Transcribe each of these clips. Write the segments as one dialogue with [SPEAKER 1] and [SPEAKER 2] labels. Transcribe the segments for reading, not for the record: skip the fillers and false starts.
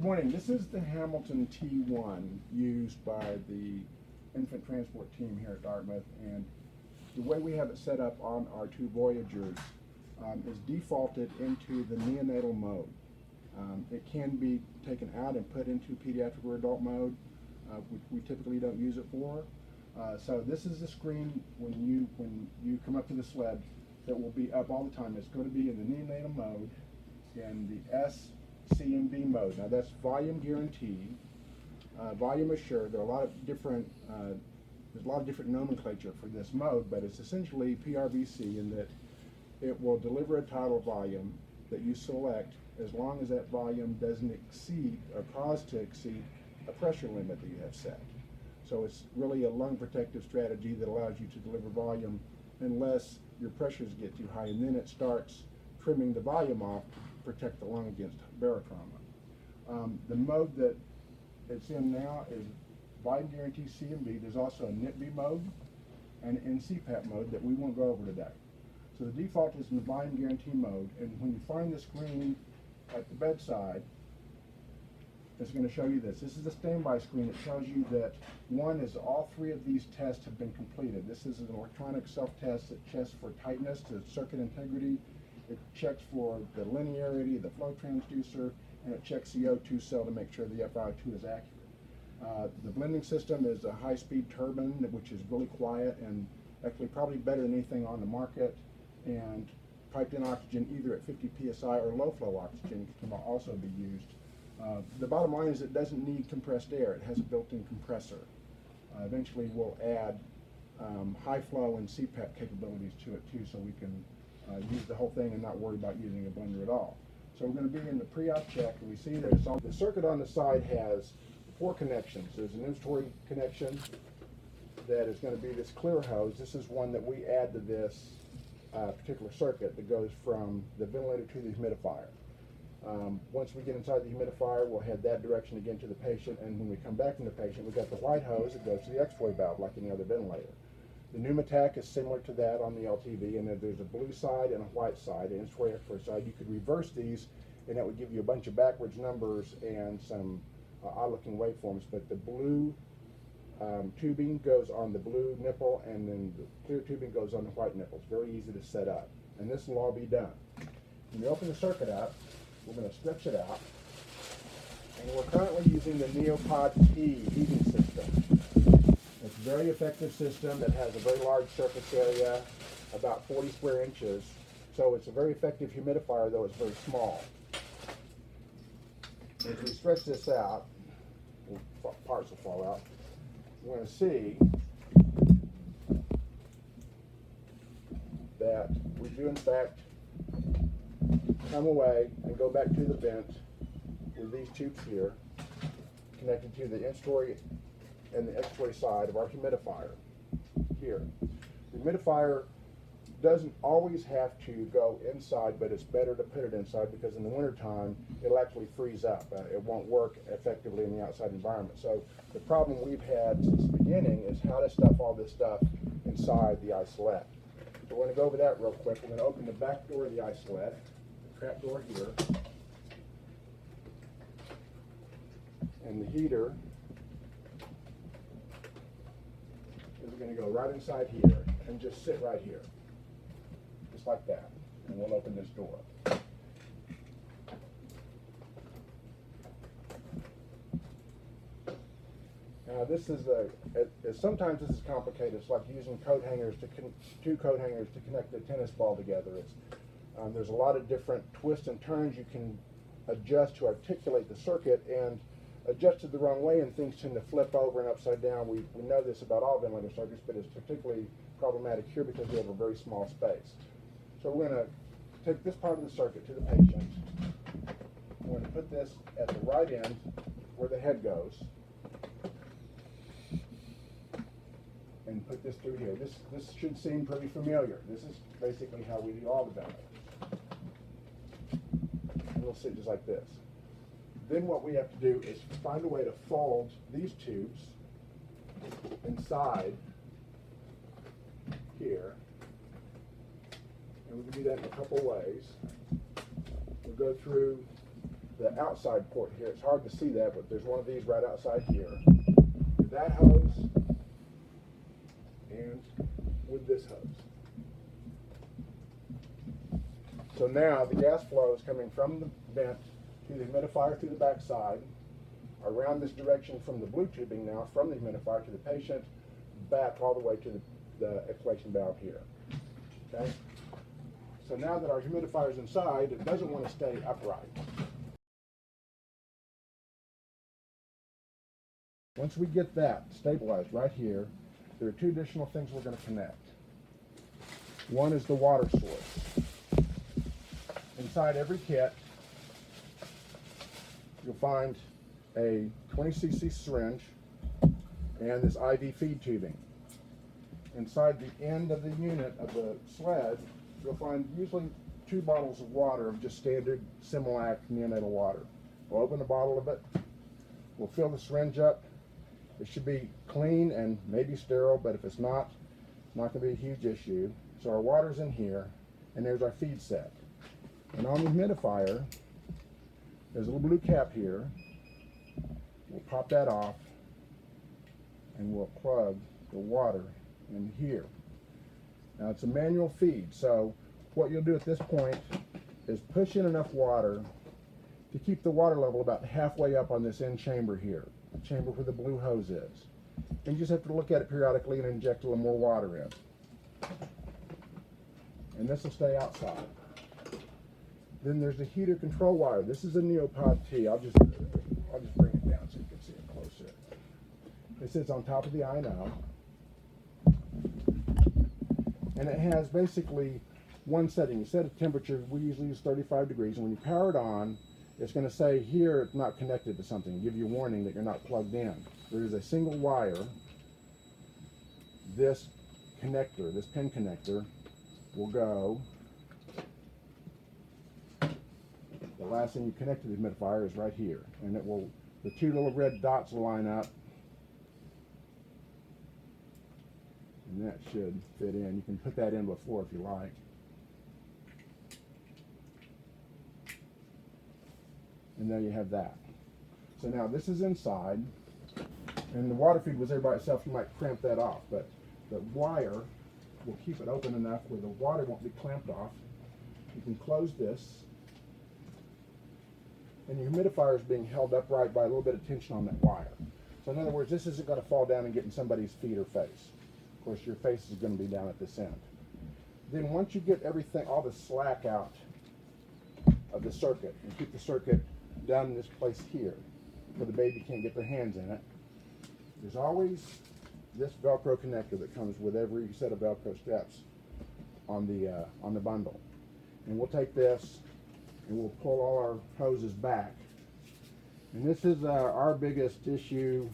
[SPEAKER 1] morning. This is the Hamilton T1 used by the infant transport team here at Dartmouth, and the way we have it set up on our two Voyagers is defaulted into the neonatal mode. It can be taken out and put into pediatric or adult mode, which we typically don't use it for. So this is the screen when you come up to the sled that will be up all the time. It's going to be in the neonatal mode, in the S, C, and B mode. Now that's volume guaranteed, volume assured. There are a lot of different there's a lot of different nomenclature for this mode, but it's essentially PRVC in that it will deliver a tidal volume that you select as long as that volume doesn't exceed or cause to exceed a pressure limit that you have set. So it's really a lung protective strategy that allows you to deliver volume unless your pressures get too high, and then it starts trimming the volume off to protect the lung against barotrauma. The mode that it's in now is volume guarantee C and B. There's also a NITB mode and in CPAP mode that we won't go over today. So the default is in the volume guarantee mode, and when you find the screen at the bedside, it's going to show you this. This is the standby screen. It tells you that one is all three of these tests have been completed. This is an electronic self-test that checks for tightness, the circuit integrity. It checks for the linearity, the flow transducer, and it checks the O2 cell to make sure the FiO2 is accurate. The blending system is a high-speed turbine, which is really quiet and actually probably better than anything on the market, and piped-in oxygen either at 50 psi or low-flow oxygen can also be used. The bottom line is it doesn't need compressed air. It has a built-in compressor. Eventually we'll add high flow and CPAP capabilities to it too, so we can use the whole thing and not worry about using a blender at all. So we're going to be in the pre-op check, and we see that it's on the circuit on the side has 4 connections. There's an inventory connection that is going to be this clear hose. This is one that we add to this particular circuit that goes from the ventilator to the humidifier. Once we get inside the humidifier, we'll head that direction again to the patient, and when we come back from the patient, we've got the white hose that goes to the X-ray valve like any other ventilator. The pneumatic is similar to that on the LTV, and there's a blue side and a white side, and it's way for a side. You could reverse these, and that would give you a bunch of backwards numbers and some odd-looking waveforms, but the blue tubing goes on the blue nipple, and then the clear tubing goes on the white nipple. It's very easy to set up, and this will all be done. When you open the circuit up, we're going to stretch it out, and we're currently using the Neopod P heating system. It's a very effective system that has a very large surface area, about 40 square inches, so it's a very effective humidifier, though it's very small. As we stretch this out, parts will fall out, we're going to see that we do in fact come away and go back to the vent with these tubes here connected to the in-story and the X-ray side of our humidifier here. The humidifier doesn't always have to go inside, but it's better to put it inside because in the wintertime it'll actually freeze up. It won't work effectively in the outside environment. So the problem we've had since the beginning is how to stuff all this stuff inside the isolette. So we're going to go over that real quick. We're going to open the back door of the isolette, the trap door here, and the heater is going to go right inside here and just sit right here. Just like that, and we'll open this door. Now this is sometimes this is complicated. It's like using coat hangers two coat hangers to connect the tennis ball together. There's a lot of different twists and turns you can adjust to articulate the circuit, and adjusted the wrong way and things tend to flip over and upside down. We know this about all ventilator circuits, but it's particularly problematic here because we have a very small space. So we're going to take this part of the circuit to the patient. We're going to put this at the right end where the head goes and put this through here. This should seem pretty familiar. This is basically how we do all the ventilators. And we'll sit just like this. Then what we have to do is find a way to fold these tubes inside here. And we can do that in a couple ways. We'll go through the outside port here. It's hard to see that, but there's one of these right outside here. With that hose and with this hose. So now the gas flow is coming from the vent to the humidifier through the backside, around this direction from the blue tubing now, from the humidifier to the patient, back all the way to the exhalation valve here. Okay? So now that our humidifier is inside, it doesn't want to stay upright. Once we get that stabilized right here, there are two additional things we're going to connect. One is the water source. Inside every kit, you'll find a 20 cc syringe and this IV feed tubing. Inside the end of the unit of the sled, you'll find usually 2 bottles of water of just standard Similac neonatal water. We'll open a bottle of it, we'll fill the syringe up. It should be clean and maybe sterile, but if it's not going to be a huge issue. So our water's in here, and there's our feed set. And on the humidifier, there's a little blue cap here. We'll pop that off, and we'll plug the water in here. Now it's a manual feed, so what you'll do at this point is push in enough water to keep the water level about halfway up on this end chamber here, the chamber where the blue hose is. And you just have to look at it periodically and inject a little more water in. And this will stay outside. Then there's the heater control wire. This is a Neopod T. I'll just bring it down so you can see it closer. It sits on top of the I&O. And it has basically one setting. You set a temperature, we usually use 35 degrees, and when you power it on, it's going to say here it's not connected to something, give you a warning that you're not plugged in. There is a single wire. This connector, this pin connector, will go. The last thing you connect to the humidifier is right here, and it will, the 2 little red dots will line up, and that should fit in. You can put that in before if you like. And there you have that. So now this is inside, and the water feed was there by itself. You might cramp that off, but the wire will keep it open enough where the water won't be clamped off. You can close this, and your humidifier is being held upright by a little bit of tension on that wire. So in other words, this isn't going to fall down and get in somebody's feet or face. Of course, your face is going to be down at this end. Then once you get everything, all the slack out of the circuit, and keep the circuit down in this place here, where the baby can't get their hands in it, there's always this Velcro connector that comes with every set of Velcro steps on the bundle. And we'll take this and we'll pull all our hoses back. And this is our biggest issue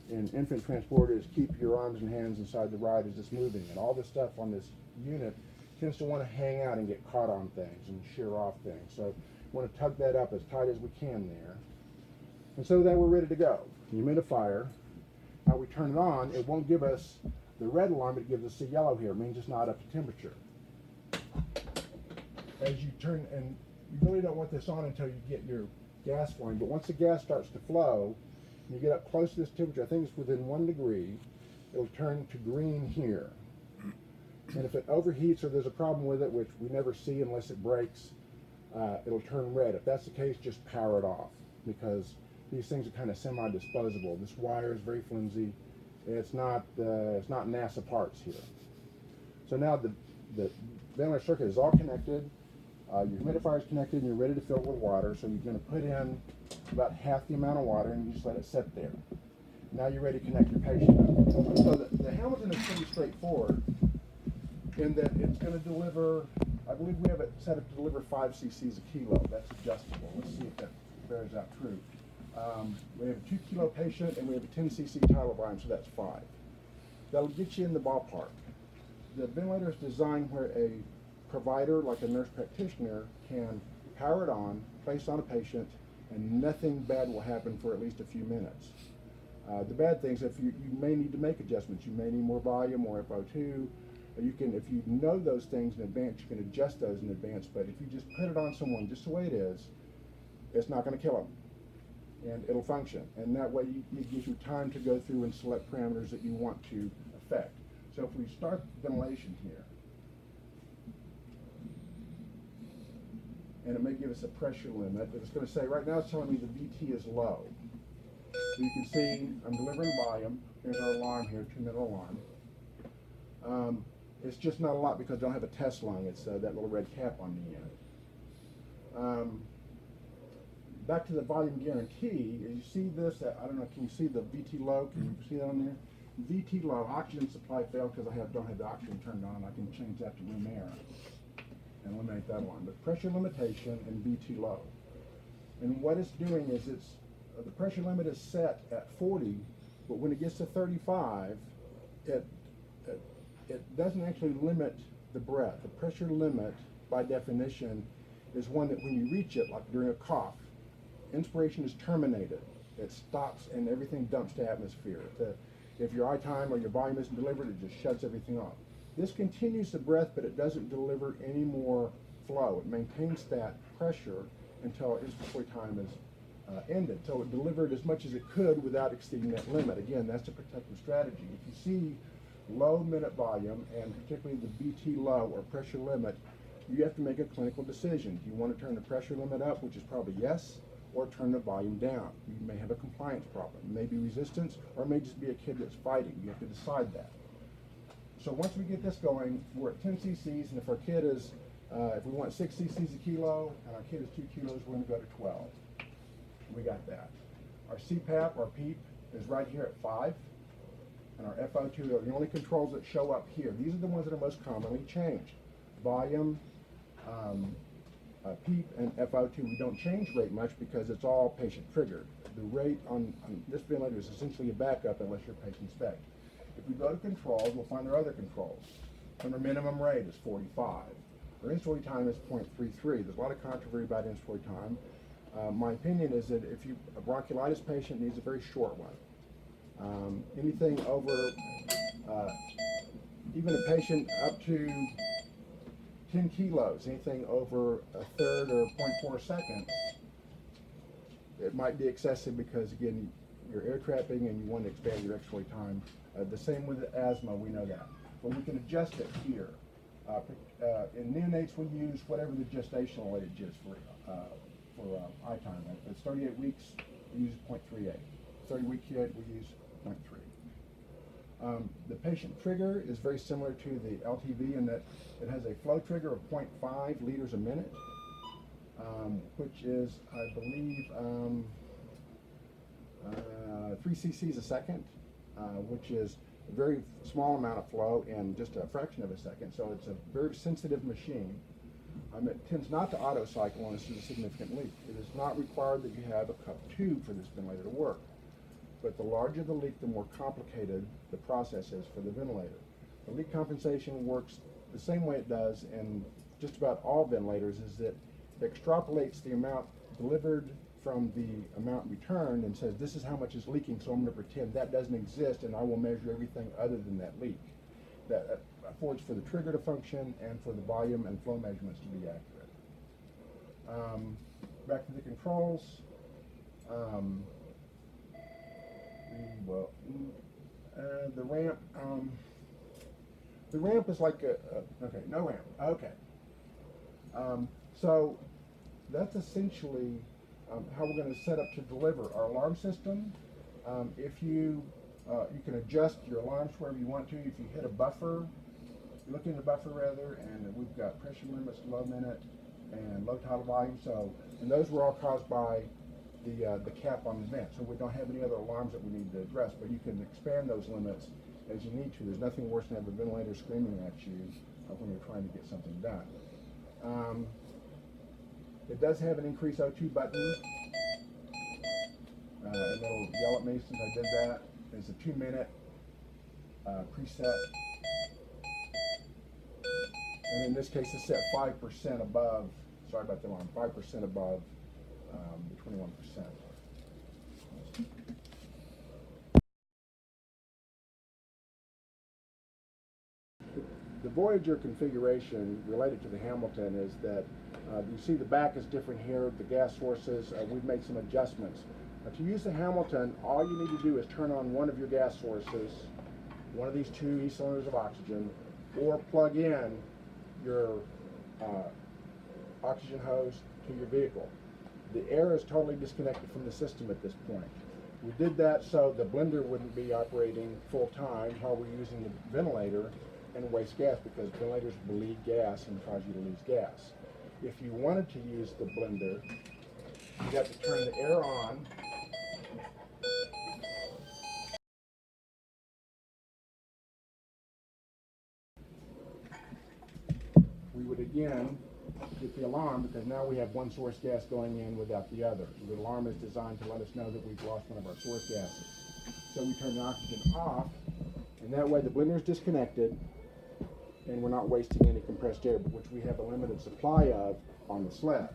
[SPEAKER 1] in infant transport, is keep your arms and hands inside the ride as it's moving. And all this stuff on this unit tends to want to hang out and get caught on things and shear off things. So we want to tug that up as tight as we can there. And so then we're ready to go. The humidifier, how we turn it on, it won't give us the red alarm, it gives us a yellow here. It means it's not up to temperature. As you turn, and you really don't want this on until you get your gas flowing, but once the gas starts to flow, you get up close to this temperature, I think it's within 1 degree, it'll turn to green here. And if it overheats or there's a problem with it, which we never see unless it breaks, it'll turn red. If that's the case, just power it off, because these things are kind of semi-disposable. This wire is very flimsy. It's not NASA parts here. So now the ventilator circuit is all connected. Your humidifier is connected, and you're ready to fill it with water. So you're going to put in about half the amount of water, and you just let it sit there. Now you're ready to connect your patient up. So the Hamilton is pretty straightforward in that it's going to deliver, I believe we have it set up to deliver 5 cc's a kilo. That's adjustable. Let's see if that bears out true. We have a 2 kilo patient, and we have a 10 cc tidal volume, so that's 5. That'll get you in the ballpark. The ventilator is designed where a provider, like a nurse practitioner, can power it on, place on a patient, and nothing bad will happen for at least a few minutes. The bad things, if you may need to make adjustments. You may need more volume, more FO2. You can, if you know those things in advance, you can adjust those in advance. But if you just put it on someone just the way it is, it's not going to kill them. And it'll function. And that way it gives you time to go through and select parameters that you want to affect. So if we start ventilation here, and it may give us a pressure limit, but it's going to say, right now it's telling me the VT is low. So you can see I'm delivering volume. Here's our alarm here, 2-minute alarm. It's just not a lot because I don't have a test lung. It's that little red cap on the end. Back to the volume guarantee, as you see this, I don't know, can you see the VT low? Can you see that on there? VT low, oxygen supply failed because I don't have the oxygen turned on. I can change that to room air and eliminate that one. But pressure limitation and VT low. And what it's doing is the pressure limit is set at 40, but when it gets to 35, it doesn't actually limit the breath. The pressure limit, by definition, is one that when you reach it, like during a cough, inspiration is terminated. It stops and everything dumps to atmosphere. If your eye time or your volume isn't delivered, it just shuts everything off. This continues the breath, but it doesn't deliver any more flow. It maintains that pressure until inspiratory time is ended. So it delivered as much as it could without exceeding that limit. Again, that's a protective strategy. If you see low minute volume, and particularly the VT low or pressure limit, you have to make a clinical decision. Do you want to turn the pressure limit up, which is probably yes, or turn the volume down? You may have a compliance problem. It may be resistance, or it may just be a kid that's fighting. You have to decide that. So once we get this going, we're at 10 cc's, and if our kid is, if we want 6 cc's a kilo, and our kid is 2 kilos, we're going to go to 12. We got that. Our CPAP, or PEEP, is right here at 5. And our FO2 are the only controls that show up here. These are the ones that are most commonly changed. Volume, PEEP, and FO2. We don't change rate much because it's all patient triggered. The rate on this ventilator is essentially a backup unless your patient's spec. If we go to controls, we'll find our other controls. And our minimum rate is 45. Our inspiratory time is 0.33. There's a lot of controversy about inspiratory time. My opinion is that if a bronchiolitis patient needs a very short one. Anything over, even a patient up to 10 kilos, anything over a third or 0.4 seconds, it might be excessive because, again, you're air trapping and you want to expand your expiratory time. The same with asthma, we know that. But we can adjust it here. In neonates, we use whatever the gestational age is for eye time. If it's 38 weeks, we use 0.38. 30-week kid, we use 0.3. The patient trigger is very similar to the LTV in that it has a flow trigger of 0.5 liters a minute, which is, I believe, 3 cc's a second, which is a very small amount of flow in just a fraction of a second. So it's a very sensitive machine. It tends not to auto-cycle unless there's a significant leak. It is not required that you have a cup tube for this ventilator to work. But the larger the leak, the more complicated the process is for the ventilator. The leak compensation works the same way it does in just about all ventilators, is that it extrapolates the amount delivered from the amount returned and says, this is how much is leaking, so I'm going to pretend that doesn't exist and I will measure everything other than that leak. That affords for the trigger to function and for the volume and flow measurements to be accurate. Back to the controls. The ramp. The ramp is like okay, no ramp. Okay. So that's essentially how we're going to set up to deliver our alarm system. If you can adjust your alarms wherever you want to. If you hit a buffer, you look in the buffer rather, and we've got pressure limits, low minute, and low tidal volume. So, and those were all caused by the cap on the vent. So we don't have any other alarms that we need to address, but you can expand those limits as you need to. There's nothing worse than having a ventilator screaming at you when you're trying to get something done. It does have an increase O2 button, and it'll yell at me since I did that. It's a 2-minute preset, and in this case it's set 5% above, sorry about the alarm, 5% above the 21%. The Voyager configuration related to the Hamilton is that you see the back is different here, the gas sources, we've made some adjustments. To use the Hamilton, all you need to do is turn on one of your gas sources, one of these two e-cylinders of oxygen, or plug in your oxygen hose to your vehicle. The air is totally disconnected from the system at this point. We did that so the blender wouldn't be operating full time while we're using the ventilator and waste gas, because ventilators bleed gas and cause you to lose gas. If you wanted to use the blender, you'd have to turn the air on. We would again get the alarm, because now we have one source gas going in without the other. The alarm is designed to let us know that we've lost one of our source gases. So we turn the oxygen off, and that way the blender is disconnected and we're not wasting any compressed air, which we have a limited supply of on the sled.